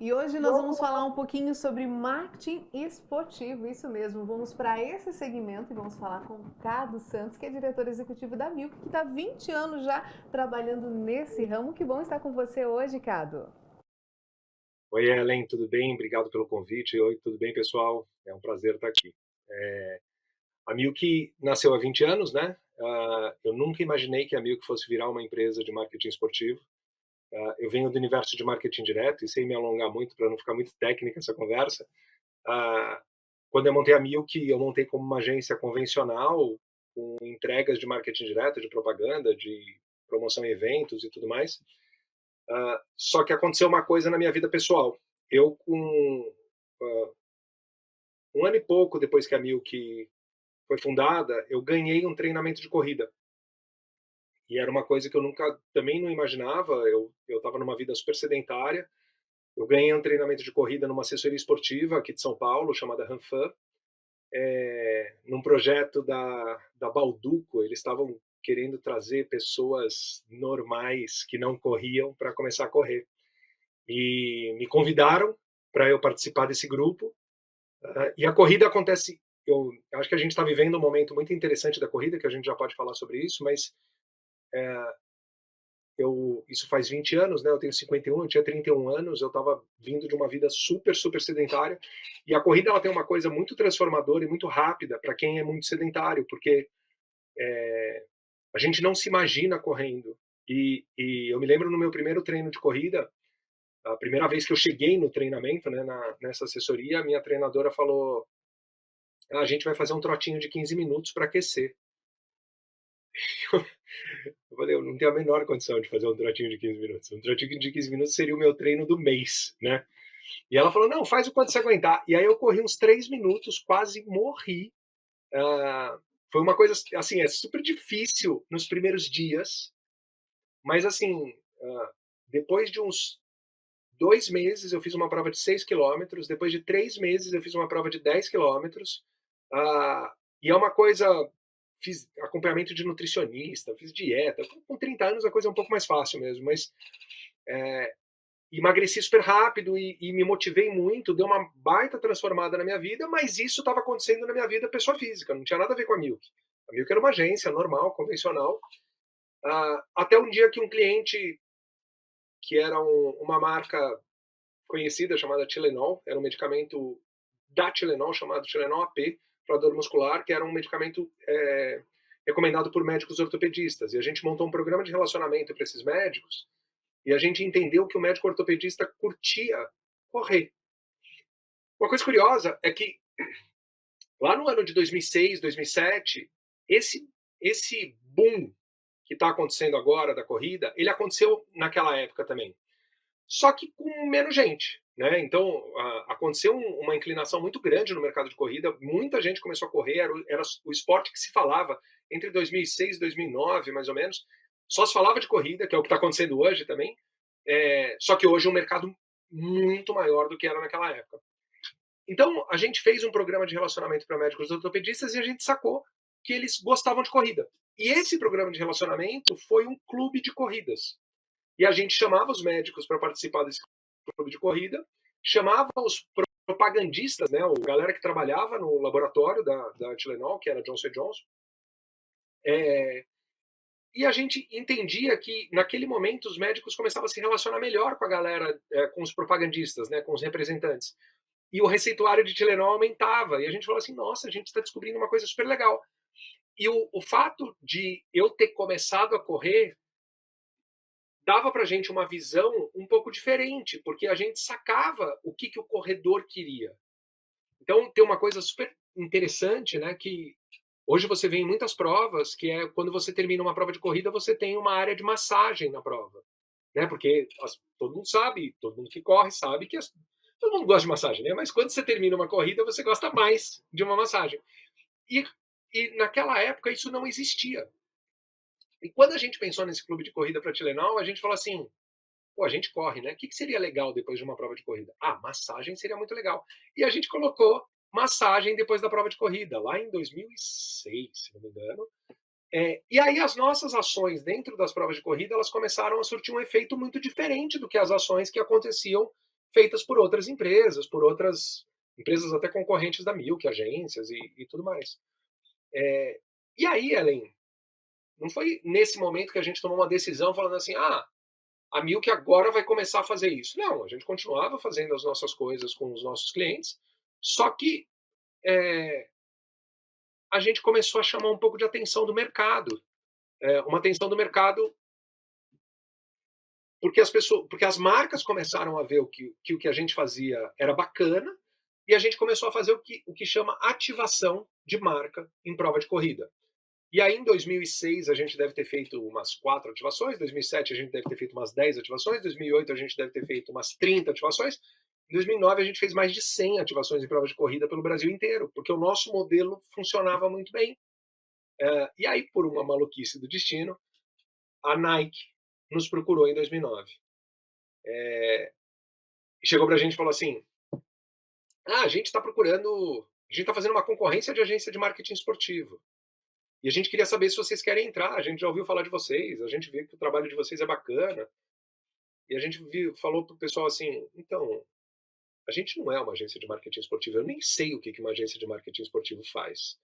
E hoje nós vamos falar um pouquinho sobre marketing esportivo, isso mesmo. Vamos para esse segmento e vamos falar com o Cado Santos, que é diretor executivo da Milk, que está há 20 anos já trabalhando nesse ramo. Que bom estar com você hoje, Cado. Oi, Ellen, tudo bem? Obrigado pelo convite. Oi, tudo bem, pessoal? É um prazer estar aqui. A Milk nasceu há 20 anos, né? Eu nunca imaginei que a Milk fosse virar uma empresa de marketing esportivo. Eu venho do universo de marketing direto e sem me alongar muito para não ficar muito técnica essa conversa. Ah, Quando eu montei a Milk, eu montei como uma agência convencional, com entregas de marketing direto, de propaganda, de promoção em eventos e tudo mais. Só que aconteceu uma coisa na minha vida pessoal. Eu, com ah, um ano e pouco depois que a Milk foi fundada, eu ganhei um treinamento de corrida. E era uma coisa que eu nunca, também não imaginava. Eu estava numa vida super sedentária. Eu ganhei um treinamento de corrida numa assessoria esportiva aqui de São Paulo, chamada Ranfan, num projeto da Balduco. Eles estavam querendo trazer pessoas normais que não corriam para começar a correr. E me convidaram para eu participar desse grupo. E a corrida acontece. Eu acho que a gente está vivendo um momento muito interessante da corrida, que a gente já pode falar sobre isso, mas isso faz 20 anos, né? Eu tenho 51, eu tinha 31 anos, eu estava vindo de uma vida super, super sedentária. E a corrida ela tem uma coisa muito transformadora e muito rápida para quem é muito sedentário, porque a gente não se imagina correndo. E eu me lembro no meu primeiro treino de corrida, a primeira vez que eu cheguei no treinamento, né, nessa assessoria, a minha treinadora falou: a gente vai fazer um trotinho de 15 minutos para aquecer. Eu falei, eu não tenho a menor condição de fazer um trotinho de 15 minutos. Um trotinho de 15 minutos seria o meu treino do mês, né? E ela falou, não, faz o quanto você aguentar. E aí eu corri uns 3 minutos, quase morri. Foi uma coisa, assim, é super difícil nos primeiros dias, mas assim, depois de uns 2 meses eu fiz uma prova de 6 quilômetros, depois de 3 meses eu fiz uma prova de 10 quilômetros, e é uma coisa, fiz acompanhamento de nutricionista, fiz dieta, com 30 anos a coisa é um pouco mais fácil mesmo, mas emagreci super rápido e me motivei muito, deu uma baita transformada na minha vida, mas isso estava acontecendo na minha vida pessoa física, não tinha nada a ver com a Milk. A Milk era uma agência normal, convencional, até um dia que um cliente, que era uma marca conhecida chamada Tilenol, era um medicamento da Tilenol chamado Tilenol AP para dor muscular, que era um medicamento recomendado por médicos ortopedistas. E a gente montou um programa de relacionamento para esses médicos e a gente entendeu que o médico ortopedista curtia correr. Uma coisa curiosa é que lá no ano de 2006, 2007, esse boom que está acontecendo agora da corrida, ele aconteceu naquela época também. Só que com menos gente, né? Então, aconteceu uma inclinação muito grande no mercado de corrida, muita gente começou a correr, era o esporte que se falava entre 2006 e 2009, mais ou menos, só se falava de corrida, que é o que está acontecendo hoje também, só que hoje é um mercado muito maior do que era naquela época. Então, a gente fez um programa de relacionamento para médicos ortopedistas e a gente sacou que eles gostavam de corrida. E esse programa de relacionamento foi um clube de corridas. E a gente chamava os médicos para participar desse clube de corrida, chamava os propagandistas, né, a galera que trabalhava no laboratório da Tilenol, que era Johnson Johnson, e a gente entendia que, naquele momento, os médicos começavam a se relacionar melhor com a galera, com os propagandistas, né, com os representantes. E o receituário de Tilenol aumentava. E a gente falou assim, nossa, a gente está descobrindo uma coisa super legal. E o fato de eu ter começado a correr dava para a gente uma visão um pouco diferente, porque a gente sacava o que o corredor queria. Então, tem uma coisa super interessante, né, que hoje você vê em muitas provas, que é quando você termina uma prova de corrida, você tem uma área de massagem na prova, né, porque todo mundo sabe, todo mundo que corre sabe que todo mundo gosta de massagem, né, mas quando você termina uma corrida, você gosta mais de uma massagem. E, e naquela época isso não existia. E quando a gente pensou nesse clube de corrida para Tilenol, a gente falou assim, pô, a gente corre, né? O que seria legal depois de uma prova de corrida? Ah, massagem seria muito legal. E a gente colocou massagem depois da prova de corrida, lá em 2006, se não me engano. E aí as nossas ações dentro das provas de corrida, elas começaram a surtir um efeito muito diferente do que as ações que aconteciam feitas por outras empresas, por outras empresas até concorrentes da Milk, agências e tudo mais. E aí, Ellen, não foi nesse momento que a gente tomou uma decisão falando assim, a Milk agora vai começar a fazer isso. Não, a gente continuava fazendo as nossas coisas com os nossos clientes, só que a gente começou a chamar um pouco de atenção do mercado. Uma atenção do mercado porque as marcas começaram a ver que o que a gente fazia era bacana e a gente começou a fazer o que chama ativação de marca em prova de corrida. E aí, em 2006, a gente deve ter feito umas 4 ativações, em 2007 a gente deve ter feito umas 10 ativações, em 2008 a gente deve ter feito umas 30 ativações, em 2009 a gente fez mais de 100 ativações em prova de corrida pelo Brasil inteiro, porque o nosso modelo funcionava muito bem. E aí, por uma maluquice do destino, a Nike nos procurou em 2009. E chegou para a gente e falou assim, a gente está procurando, a gente está fazendo uma concorrência de agência de marketing esportivo. E a gente queria saber se vocês querem entrar. A gente já ouviu falar de vocês, a gente vê que o trabalho de vocês é bacana. E a gente falou pro pessoal assim, então, a gente não é uma agência de marketing esportivo. Eu nem sei o que uma agência de marketing esportivo faz.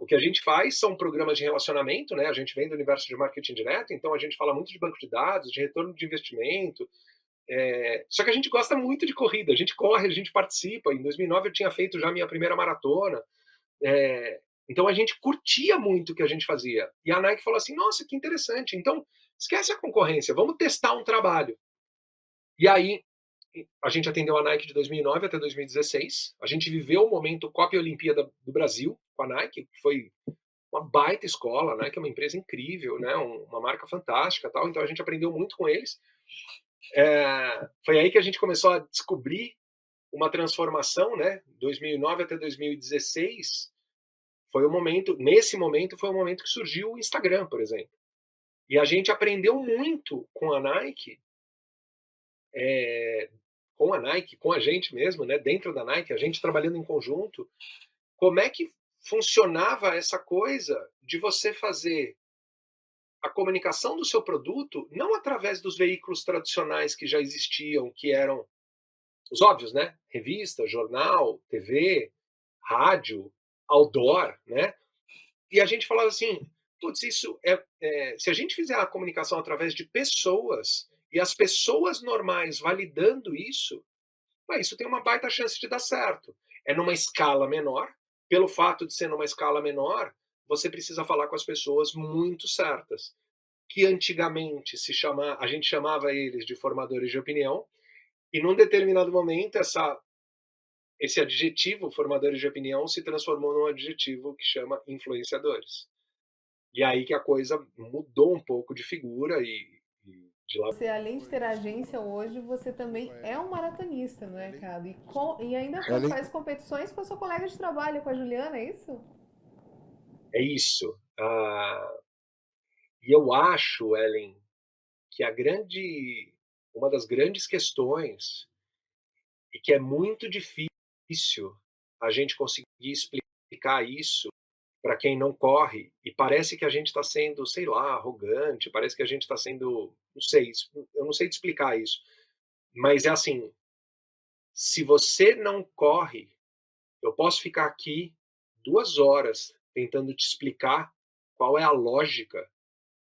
O que a gente faz são programas de relacionamento, né? A gente vem do universo de marketing direto, então a gente fala muito de banco de dados, de retorno de investimento. Só que a gente gosta muito de corrida, a gente corre, a gente participa. Em 2009 eu tinha feito já a minha primeira maratona. Então a gente curtia muito o que a gente fazia. E a Nike falou assim, nossa, que interessante. Então, esquece a concorrência, vamos testar um trabalho. E aí, a gente atendeu a Nike de 2009 até 2016. A gente viveu o momento Copa e Olimpíada do Brasil com a Nike, que foi uma baita escola. A Nike é uma empresa incrível, né? Uma marca fantástica, tal. Então a gente aprendeu muito com eles. Foi aí que a gente começou a descobrir uma transformação, né? 2009 até 2016 foi o momento, nesse momento foi o momento que surgiu o Instagram, por exemplo. E a gente aprendeu muito com a Nike, com a gente mesmo, né? Dentro da Nike, a gente trabalhando em conjunto, como é que funcionava essa coisa de você fazer a comunicação do seu produto não através dos veículos tradicionais que já existiam, que eram os óbvios, né? Revista, jornal, TV, rádio, outdoor, né? E a gente falava assim, putz, isso se a gente fizer a comunicação através de pessoas e as pessoas normais validando isso tem uma baita chance de dar certo. É numa escala menor, pelo fato de ser numa escala menor, você precisa falar com as pessoas muito certas, que antigamente a gente chamava eles de formadores de opinião, e num determinado momento esse adjetivo, formadores de opinião, se transformou num adjetivo que chama influenciadores. E aí que a coisa mudou um pouco de figura e de lá. Você, além de ter agência hoje, você também é um maratonista, não é, Cado? E ainda faz competições com a sua colega de trabalho, com a Juliana, é isso? É isso. E eu acho, Ellen, que uma das grandes questões e que é muito difícil a gente conseguir explicar isso para quem não corre, e parece que a gente está sendo, sei lá, arrogante, parece que a gente está sendo, não sei, eu não sei te explicar isso, mas é assim, se você não corre, eu posso ficar aqui 2 horas tentando te explicar qual é a lógica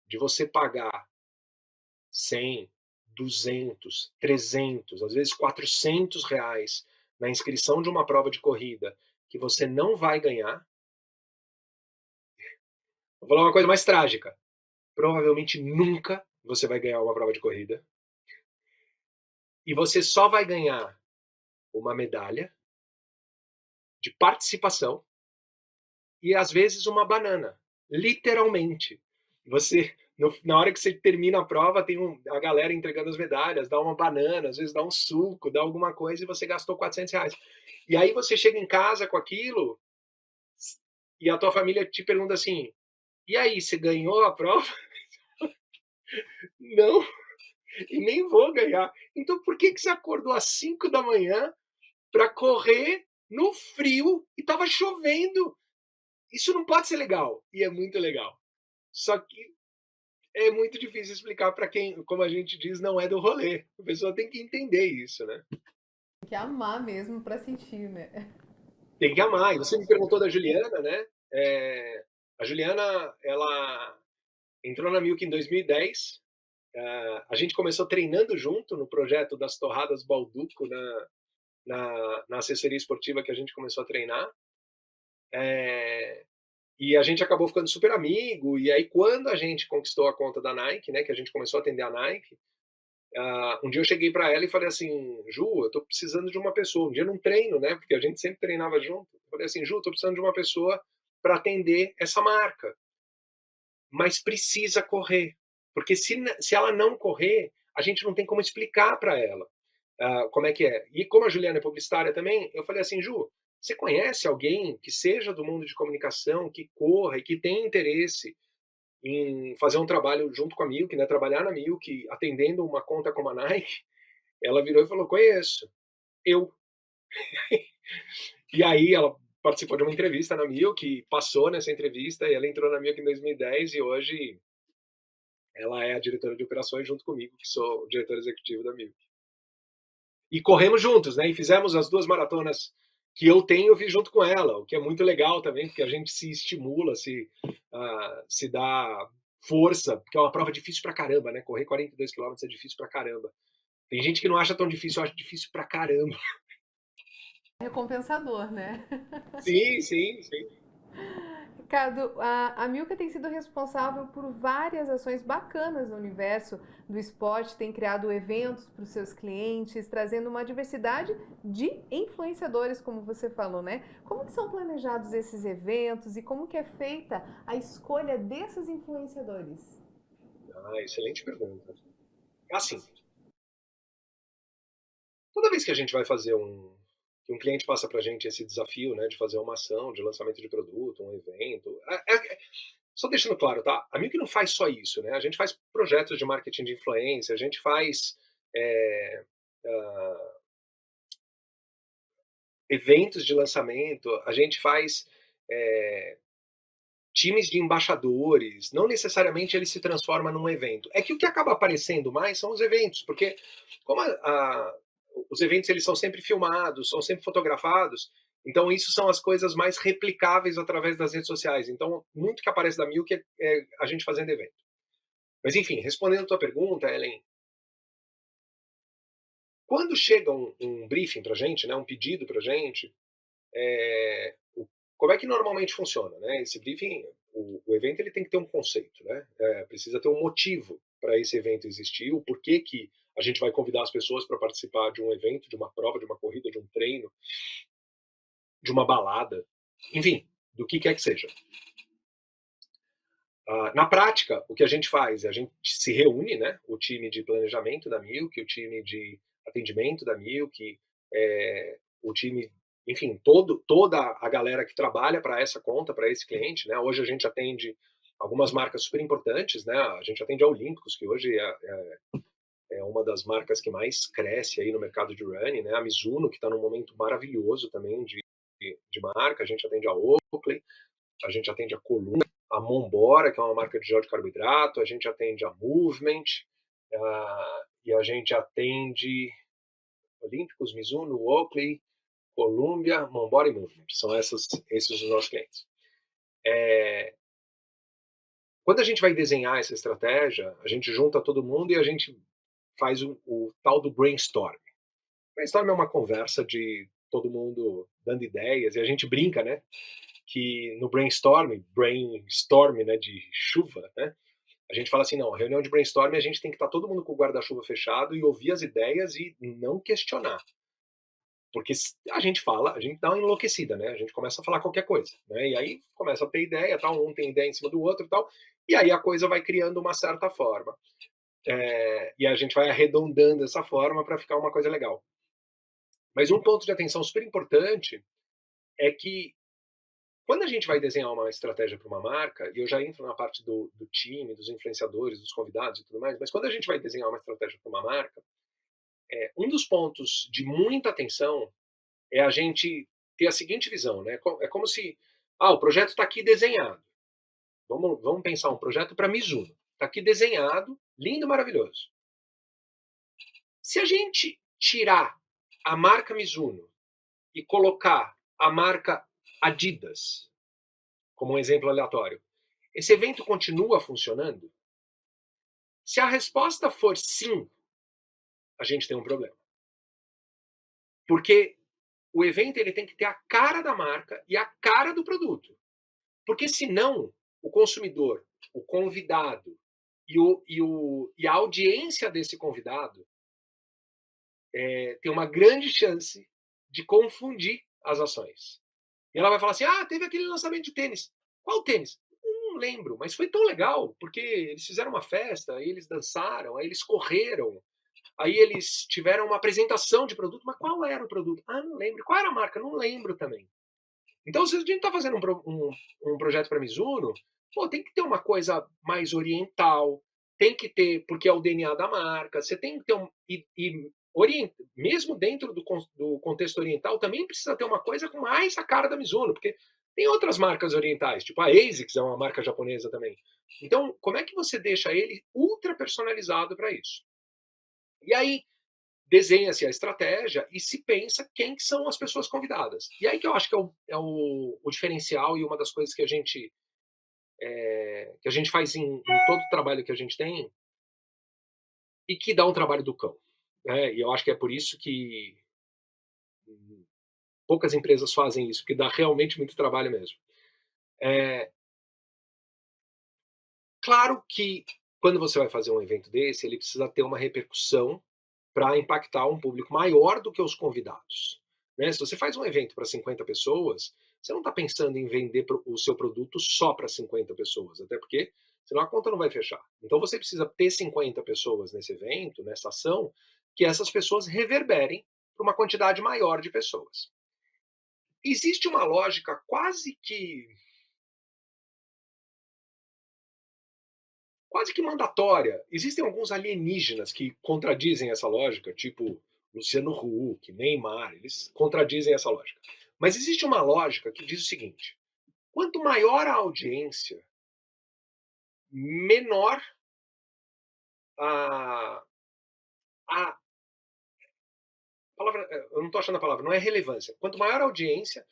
de você pagar 100, 200, 300, às vezes R$ 400 na inscrição de uma prova de corrida que você não vai ganhar. Vou falar uma coisa mais trágica. Provavelmente nunca você vai ganhar uma prova de corrida. E você só vai ganhar uma medalha de participação e às vezes uma banana. Literalmente. Na hora que você termina a prova, tem a galera entregando as medalhas, dá uma banana, às vezes dá um suco, dá alguma coisa e você gastou R$ 400. E aí você chega em casa com aquilo e a tua família te pergunta assim, e aí, você ganhou a prova? Não, e nem vou ganhar. Então por que você acordou às 5 da manhã para correr no frio e tava chovendo? Isso não pode ser legal. E é muito legal. Só que é muito difícil explicar para quem, como a gente diz, não é do rolê. A pessoa tem que entender isso, né? Tem que amar mesmo para sentir, né? Tem que amar. E você me perguntou da Juliana, né? A Juliana, ela entrou na Milk em 2010. A gente começou treinando junto no projeto das torradas Balduco na assessoria esportiva que a gente começou a treinar. E a gente acabou ficando super amigo. E aí, quando a gente conquistou a conta da Nike, né, que a gente começou a atender a Nike, um dia eu cheguei para ela e falei assim, Ju, eu tô precisando de uma pessoa. Um dia num treino, né, porque a gente sempre treinava junto. Eu falei assim, Ju, tô precisando de uma pessoa para atender essa marca. Mas precisa correr. Porque se ela não correr, a gente não tem como explicar para ela como é que é. E como a Juliana é publicitária também, eu falei assim, Ju, você conhece alguém que seja do mundo de comunicação, que corra e que tenha interesse em fazer um trabalho junto com a Milk, né, trabalhar na Milk, atendendo uma conta como a Nike? Ela virou e falou, conheço, eu. E aí ela participou de uma entrevista na Milk, passou nessa entrevista e ela entrou na Milk em 2010 e hoje ela é a diretora de operações junto comigo, que sou o diretor executivo da Milk. E corremos juntos, né? E fizemos as 2 maratonas que eu tenho, eu fiz junto com ela, o que é muito legal também, porque a gente se estimula, se dá força, porque é uma prova difícil pra caramba, né? Correr 42 quilômetros é difícil pra caramba. Tem gente que não acha tão difícil, eu acho difícil pra caramba. Recompensador, né? Sim, sim, sim. Ricardo, a Milka tem sido responsável por várias ações bacanas no universo do esporte, tem criado eventos para os seus clientes, trazendo uma diversidade de influenciadores, como você falou, né? Como que são planejados esses eventos e como que é feita a escolha desses influenciadores? Excelente pergunta. Assim, toda vez que a gente vai fazer que um cliente passa para a gente esse desafio, né, de fazer uma ação de lançamento de produto, um evento, só deixando claro, tá? A Milk não faz só isso, né? A gente faz projetos de marketing de influência, a gente faz é, uh, eventos de lançamento, a gente faz é, times de embaixadores. Não necessariamente ele se transforma num evento. É que o que acaba aparecendo mais são os eventos, porque como os eventos eles são sempre filmados, são sempre fotografados, então isso são as coisas mais replicáveis através das redes sociais. Então, muito que aparece da Milk é a gente fazendo evento. Mas enfim, respondendo a tua pergunta, Ellen, quando chega um briefing para a gente, né, um pedido para a gente, como é que normalmente funciona? Né? Esse briefing, o evento ele tem que ter um conceito, né? Precisa ter um motivo para esse evento existir, o porquê que a gente vai convidar as pessoas para participar de um evento, de uma prova, de uma corrida, de um treino, de uma balada, enfim, do que quer que seja. Na prática, o que a gente faz é a gente se reúne, né? O time de planejamento da Milk, o time de atendimento da Milk, o time, enfim, toda a galera que trabalha para essa conta, para esse cliente, né? Hoje a gente atende algumas marcas super importantes, né? A gente atende a Olímpicos, que hoje é uma das marcas que mais cresce aí no mercado de running, né? A Mizuno, que está num momento maravilhoso também de marca, a gente atende a Oakley, a gente atende a Columbia, a Monbora, que é uma marca de gel de carboidrato, a gente atende a Movement, e a gente atende Olímpicos, Mizuno, Oakley, Columbia, Monbora e Movement. São esses os nossos clientes. Quando a gente vai desenhar essa estratégia, a gente junta todo mundo e a gente faz o tal do brainstorm. Brainstorm é uma conversa de todo mundo dando ideias, e a gente brinca, né? Que no brainstorm, né, de chuva, né? A gente fala assim, não, reunião de brainstorm a gente tem que estar todo mundo com o guarda-chuva fechado e ouvir as ideias e não questionar. Porque a gente fala, a gente dá uma enlouquecida, né? A gente começa a falar qualquer coisa, né? E aí começa a ter ideia, tal, um tem ideia em cima do outro e tal, e aí a coisa vai criando uma certa forma. E a gente vai arredondando essa forma para ficar uma coisa legal. Mas um ponto de atenção super importante é que quando a gente vai desenhar uma estratégia para uma marca, e eu já entro na parte do time, dos influenciadores, dos convidados e tudo mais, mas quando a gente vai desenhar uma estratégia para uma marca, um dos pontos de muita atenção é a gente ter a seguinte visão, né? É como se, o projeto está aqui desenhado. Vamos pensar um projeto para Mizuno. Tá aqui desenhado, lindo, maravilhoso. Se a gente tirar a marca Mizuno e colocar a marca Adidas, como um exemplo aleatório, esse evento continua funcionando? Se a resposta for sim, a gente tem um problema. Porque o evento ele tem que ter a cara da marca e a cara do produto. Porque senão, o consumidor, o convidado e a audiência desse convidado tem uma grande chance de confundir as ações. E ela vai falar assim: ah, teve aquele lançamento de tênis. Qual tênis? Não lembro, mas foi tão legal, porque eles fizeram uma festa, aí eles dançaram, aí eles correram, aí eles tiveram uma apresentação de produto, mas qual era o produto? Ah, não lembro. Qual era a marca? Não lembro também. Então, se a gente está fazendo um projeto para Mizuno, pô, tem que ter uma coisa mais oriental, tem que ter, porque é o DNA da marca, você tem que ter mesmo dentro do contexto oriental, também precisa ter uma coisa com mais a cara da Mizuno, porque tem outras marcas orientais, tipo a ASICS é uma marca japonesa também. Então, como é que você deixa ele ultra personalizado para isso? E aí, desenha-se a estratégia e se pensa quem que são as pessoas convidadas. E aí que eu acho que é o diferencial e uma das coisas que a gente faz em todo o trabalho que a gente tem e que dá um trabalho do cão. Né? E eu acho que é por isso que poucas empresas fazem isso, porque dá realmente muito trabalho mesmo. É, claro que quando você vai fazer um evento desse, ele precisa ter uma repercussão para impactar um público maior do que os convidados. Né? Se você faz um evento para 50 pessoas, você não está pensando em vender o seu produto só para 50 pessoas, até porque senão a conta não vai fechar. Então você precisa ter 50 pessoas nesse evento, nessa ação, que essas pessoas reverberem para uma quantidade maior de pessoas. Existe uma lógica quase que mandatória. Existem alguns alienígenas que contradizem essa lógica, tipo Luciano Huck, Neymar, eles contradizem essa lógica. Mas existe uma lógica que diz o seguinte: quanto maior a audiência, menor a, a palavra, eu não estou achando a palavra, não é relevância. Quanto maior a audiência,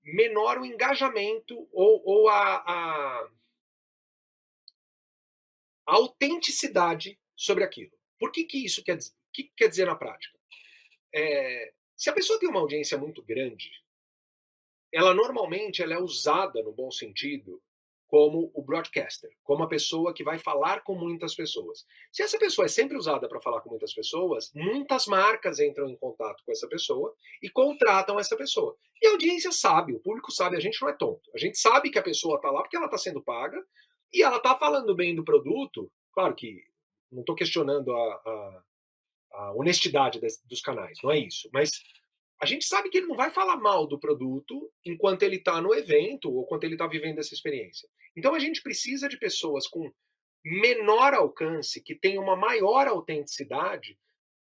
menor o engajamento ou a autenticidade sobre aquilo. Por que isso quer dizer? O que quer dizer na prática? Se a pessoa tem uma audiência muito grande, ela normalmente ela é usada, no bom sentido, como o broadcaster, como a pessoa que vai falar com muitas pessoas. Se essa pessoa é sempre usada para falar com muitas pessoas, muitas marcas entram em contato com essa pessoa e contratam essa pessoa. E a audiência sabe, o público sabe, a gente não é tonto. A gente sabe que a pessoa está lá porque ela está sendo paga e ela está falando bem do produto. Claro que não estou questionando a honestidade dos canais, não é isso. Mas a gente sabe que ele não vai falar mal do produto enquanto ele está no evento ou enquanto ele está vivendo essa experiência. Então a gente precisa de pessoas com menor alcance, que tenham uma maior autenticidade,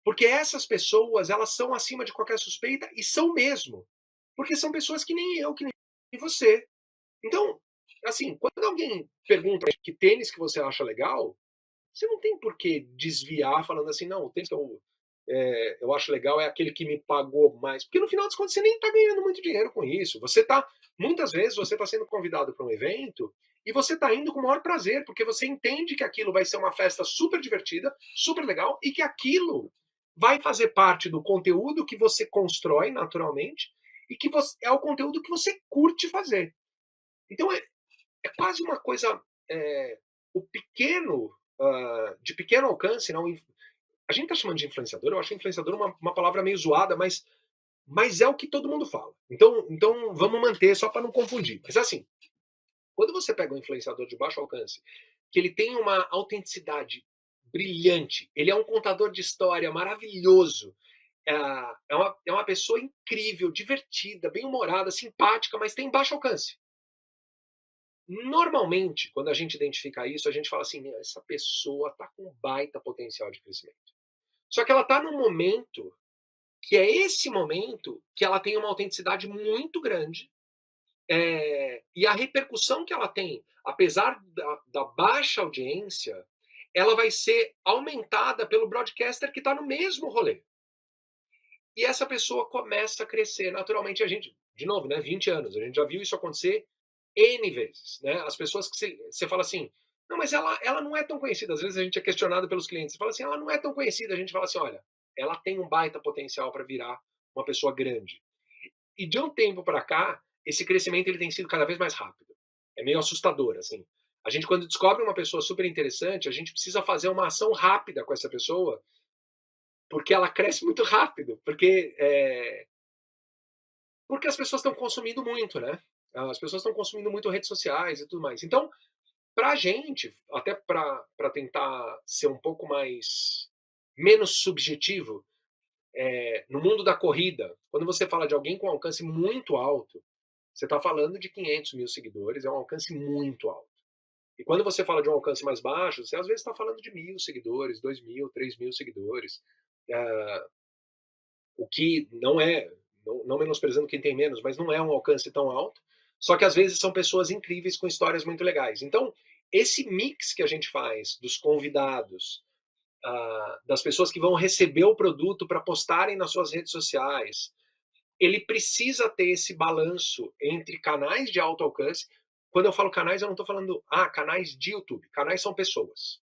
porque essas pessoas elas são acima de qualquer suspeita e são mesmo. Porque são pessoas que nem eu, que nem você. Então, assim, quando alguém pergunta que tênis que você acha legal, você não tem por que desviar falando assim, não, o tênis que eu acho legal é aquele que me pagou mais. Porque no final das contas você nem está ganhando muito dinheiro com isso. Muitas vezes você está sendo convidado para um evento e você está indo com o maior prazer, porque você entende que aquilo vai ser uma festa super divertida, super legal, e que aquilo vai fazer parte do conteúdo que você constrói naturalmente e que é o conteúdo que você curte fazer. Então é quase uma coisa. O pequeno, de pequeno alcance, não, a gente está chamando de influenciador, eu acho influenciador uma palavra meio zoada, mas é o que todo mundo fala. Então vamos manter só para não confundir. Mas assim, quando você pega um influenciador de baixo alcance, que ele tem uma autenticidade brilhante, ele é um contador de história maravilhoso, é uma pessoa incrível, divertida, bem-humorada, simpática, mas tem baixo alcance. Normalmente, quando a gente identifica isso, a gente fala assim: essa pessoa está com baita potencial de crescimento. Só que ela está num momento que é esse momento que ela tem uma autenticidade muito grande, e a repercussão que ela tem, apesar da baixa audiência, ela vai ser aumentada pelo broadcaster que está no mesmo rolê. E essa pessoa começa a crescer. Naturalmente, a gente, de novo, né, 20 anos, a gente já viu isso acontecer N vezes. Né? As pessoas que você fala assim, não, mas ela não é tão conhecida. Às vezes a gente é questionado pelos clientes. Você fala assim, ela não é tão conhecida. A gente fala assim, olha, ela tem um baita potencial para virar uma pessoa grande. E de um tempo para cá, esse crescimento ele tem sido cada vez mais rápido. É meio assustador, assim. A gente, quando descobre uma pessoa super interessante, a gente precisa fazer uma ação rápida com essa pessoa, porque ela cresce muito rápido. Porque as pessoas estão consumindo muito, né? As pessoas estão consumindo muito redes sociais e tudo mais. Então, para a gente, até para tentar ser um pouco mais menos subjetivo, no mundo da corrida, quando você fala de alguém com alcance muito alto, você está falando de 500 mil seguidores, é um alcance muito alto. E quando você fala de um alcance mais baixo, você às vezes está falando de 1.000 seguidores, 2.000, 3.000 seguidores. O que não é, não menosprezando quem tem menos, mas não é um alcance tão alto. Só que às vezes são pessoas incríveis com histórias muito legais. Então, esse mix que a gente faz dos convidados, das pessoas que vão receber o produto para postarem nas suas redes sociais, ele precisa ter esse balanço entre canais de alto alcance. Quando eu falo canais, eu não estou falando canais de YouTube. Canais são pessoas.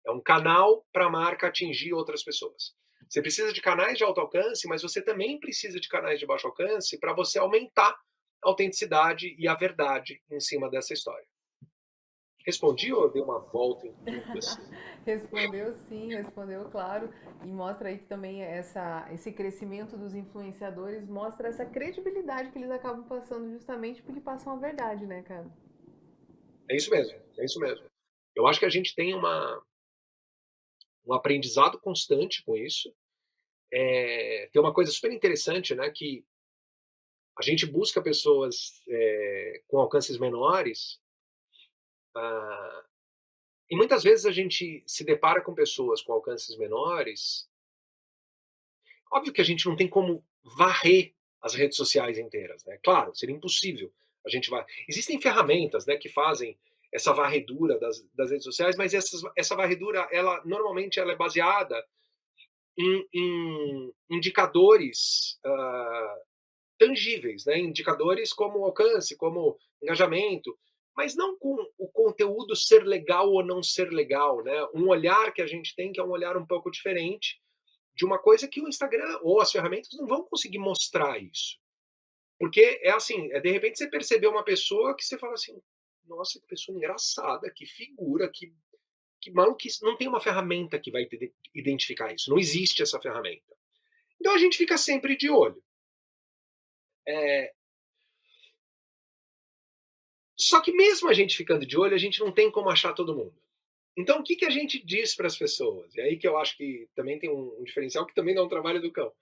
É um canal para a marca atingir outras pessoas. Você precisa de canais de alto alcance, mas você também precisa de canais de baixo alcance para você aumentar a autenticidade e a verdade em cima dessa história. Respondi ou dei uma volta em tudo assim? Respondeu sim, respondeu claro. E mostra aí que também esse crescimento dos influenciadores mostra essa credibilidade que eles acabam passando justamente porque passam a verdade, né, cara? É isso mesmo, é isso mesmo. Eu acho que a gente tem um aprendizado constante com isso. Tem uma coisa super interessante, né, que a gente busca pessoas com alcances menores, ah, e muitas vezes a gente se depara com pessoas com alcances menores. Óbvio que a gente não tem como varrer as redes sociais inteiras, né? Claro, seria impossível. A gente vai. Existem ferramentas, né, que fazem essa varredura das redes sociais, mas essa varredura, ela normalmente ela é baseada em indicadores tangíveis, né? Indicadores como alcance, como engajamento, mas não com o conteúdo ser legal ou não ser legal, né? Um olhar que a gente tem que é um olhar um pouco diferente de uma coisa que o Instagram ou as ferramentas não vão conseguir mostrar isso. Porque é assim, de repente você percebeu uma pessoa que você fala assim, nossa, que pessoa engraçada, que figura, que maluquice. Não tem uma ferramenta que vai identificar isso. Não existe essa ferramenta. Então a gente fica sempre de olho. É, Só que mesmo a gente ficando de olho, a gente não tem como achar todo mundo. Então o que a gente diz para as pessoas? E aí que eu acho que também tem um diferencial que também dá um trabalho do cão,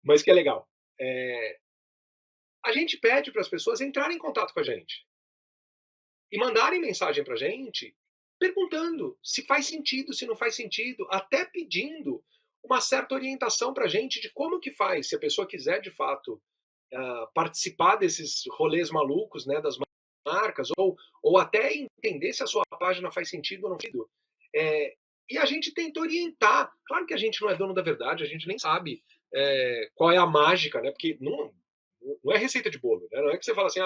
mas que é legal. A gente pede para as pessoas entrarem em contato com a gente e mandarem mensagem para a gente perguntando se faz sentido, se não faz sentido, até pedindo uma certa orientação para a gente de como que faz, se a pessoa quiser de fato participar desses rolês malucos, né, das marcas, ou até entender se a sua página faz sentido ou não faz sentido. E a gente tenta orientar. Claro que a gente não é dono da verdade, a gente nem sabe qual é a mágica, né? Porque não é receita de bolo, né? Não é que você fala assim,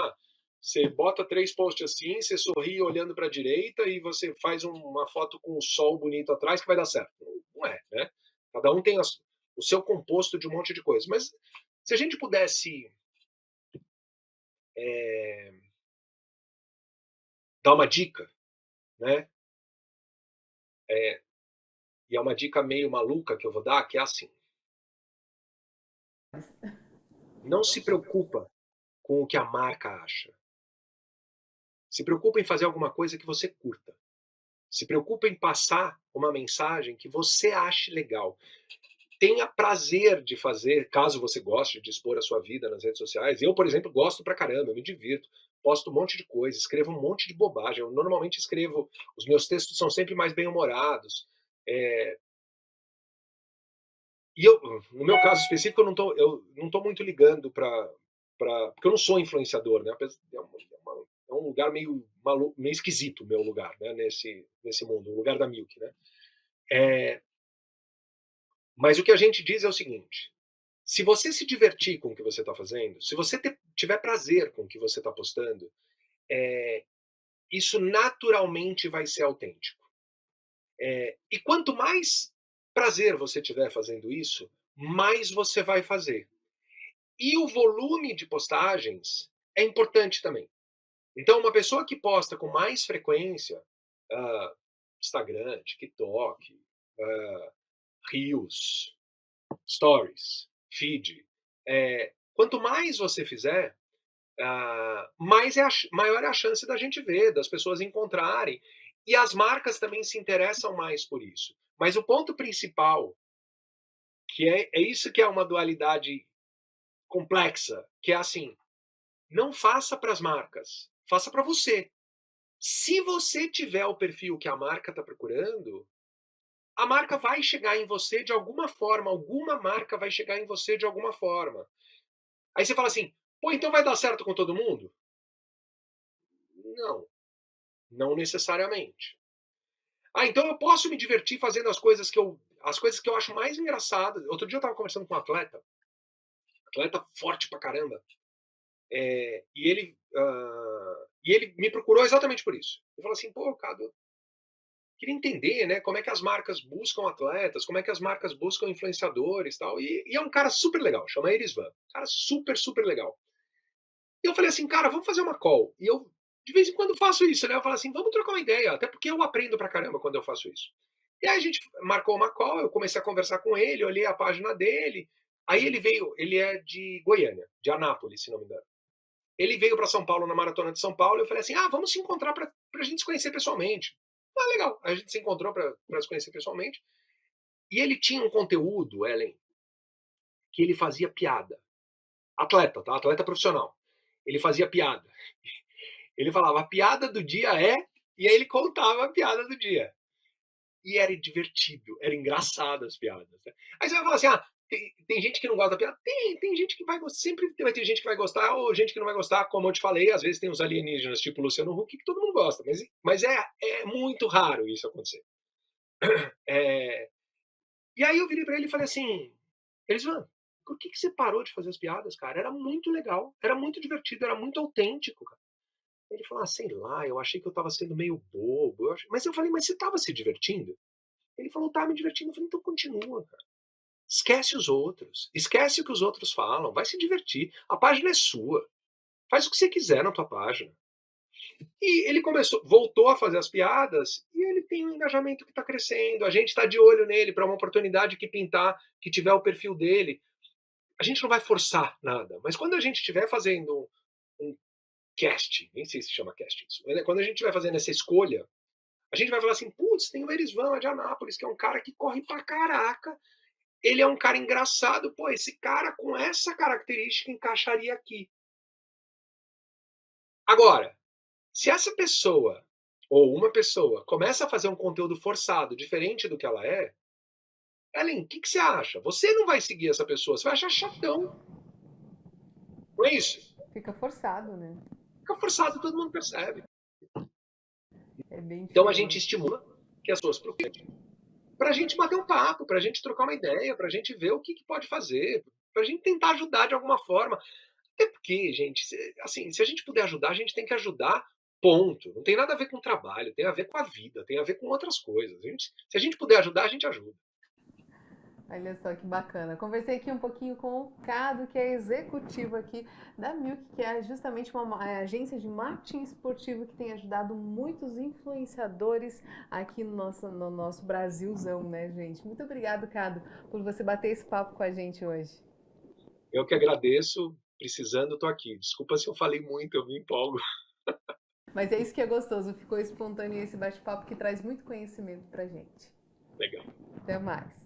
você bota 3 posts assim, você sorri olhando para a direita e você faz uma foto com o sol bonito atrás que vai dar certo. Não é, né? Cada um tem o seu composto de um monte de coisa. Mas se a gente pudesse dar uma dica, né? E é uma dica meio maluca que eu vou dar, que é assim: não se preocupa com o que a marca acha. Se preocupa em fazer alguma coisa que você curta. Se preocupa em passar uma mensagem que você ache legal. Tenha prazer de fazer, caso você goste de expor a sua vida nas redes sociais. Eu, por exemplo, gosto pra caramba, eu me divirto, posto um monte de coisa, escrevo um monte de bobagem. Eu normalmente escrevo, os meus textos são sempre mais bem-humorados. E eu, no meu caso específico, eu não tô muito ligando porque eu não sou influenciador, né? É um lugar meio maluco, meio esquisito o meu lugar, né? Nesse mundo, o lugar da Milk, né? Mas o que a gente diz é o seguinte: se você se divertir com o que você está fazendo, se você tiver prazer com o que você está postando, isso naturalmente vai ser autêntico. E quanto mais prazer você tiver fazendo isso, mais você vai fazer. E o volume de postagens é importante também. Então, uma pessoa que posta com mais frequência, Instagram, TikTok, Reels, Stories, Feed, quanto mais você fizer, maior é a chance da gente ver, das pessoas encontrarem. E as marcas também se interessam mais por isso. Mas o ponto principal, que é isso que é uma dualidade complexa, que é assim: não faça para as marcas, faça para você. Se você tiver o perfil que a marca está procurando, a marca vai chegar em você de alguma forma, alguma marca vai chegar em você de alguma forma. Aí você fala assim: pô, então vai dar certo com todo mundo? Não, não necessariamente. Então eu posso me divertir fazendo as coisas que eu acho mais engraçadas. Outro dia eu estava conversando com um atleta forte pra caramba, e ele me procurou exatamente por isso. Ele falou assim: pô, Cado, eu queria entender, né, como é que as marcas buscam atletas, como é que as marcas buscam influenciadores e tal. E é um cara super legal, chama Erisvan. Cara super, super legal. E eu falei assim: cara, vamos fazer uma call. E eu, de vez em quando, faço isso, né? Eu falo assim: vamos trocar uma ideia, até porque eu aprendo pra caramba quando eu faço isso. E aí a gente marcou uma call, eu comecei a conversar com ele, olhei a página dele. Aí ele é de Goiânia, de Anápolis, se não me engano. Ele veio para São Paulo na Maratona de São Paulo, eu falei assim: vamos se encontrar para a gente se conhecer pessoalmente. Legal. A gente se encontrou para se conhecer pessoalmente. E ele tinha um conteúdo, Ellen, que ele fazia piada. Atleta, tá? Atleta profissional. Ele fazia piada. Ele falava: a piada do dia é... E aí ele contava a piada do dia. E era divertido, era engraçado as piadas. Né? Aí você vai falar assim: tem gente que não gosta da piada? Tem gente que vai gostar, sempre vai ter gente que vai gostar, ou gente que não vai gostar, como eu te falei, às vezes tem uns alienígenas tipo Luciano Huck que todo mundo gosta, mas é muito raro isso acontecer. E aí eu virei pra ele e falei assim: Elisvan, por que você parou de fazer as piadas, cara? Era muito legal, era muito divertido, era muito autêntico, cara. Ele falou: sei lá, eu achei que eu tava sendo meio bobo. Mas eu falei: mas você tava se divertindo? Ele falou: tá me divertindo. Eu falei: então continua, cara. Esquece os outros. Esquece o que os outros falam. Vai se divertir. A página é sua. Faz o que você quiser na tua página. E ele voltou a fazer as piadas e ele tem um engajamento que está crescendo. A gente está de olho nele para uma oportunidade que pintar, que tiver o perfil dele. A gente não vai forçar nada, mas quando a gente estiver fazendo um casting, nem sei se chama casting isso, quando a gente estiver fazendo essa escolha, a gente vai falar assim: putz, tem o Erisvan lá de Anápolis, que é um cara que corre pra caraca. Ele é um cara engraçado. Pô, esse cara com essa característica encaixaria aqui. Agora, se essa pessoa, ou uma pessoa, começa a fazer um conteúdo forçado, diferente do que ela é, Ellen, o que você acha? Você não vai seguir essa pessoa, você vai achar chatão. Não é isso? Fica forçado, né? Fica forçado, todo mundo percebe. É bem Então a gente diferente. estimula que as pessoas procurem. Pra gente bater um papo, pra gente trocar uma ideia, pra gente ver o que pode fazer, pra gente tentar ajudar de alguma forma. Até porque, gente, assim, se a gente puder ajudar, a gente tem que ajudar, ponto. Não tem nada a ver com o trabalho, tem a ver com a vida, tem a ver com outras coisas. Se a gente puder ajudar, a gente ajuda. Olha só que bacana. Conversei aqui um pouquinho com o Cado, que é executivo aqui da Milk, que é justamente uma agência de marketing esportivo que tem ajudado muitos influenciadores aqui no nosso Brasilzão, né, gente? Muito obrigado, Cado, por você bater esse papo com a gente hoje. Eu que agradeço. Precisando, estou aqui. Desculpa se eu falei muito, eu me empolgo. Mas é isso que é gostoso, ficou espontâneo esse bate-papo que traz muito conhecimento pra gente. Legal. Até mais.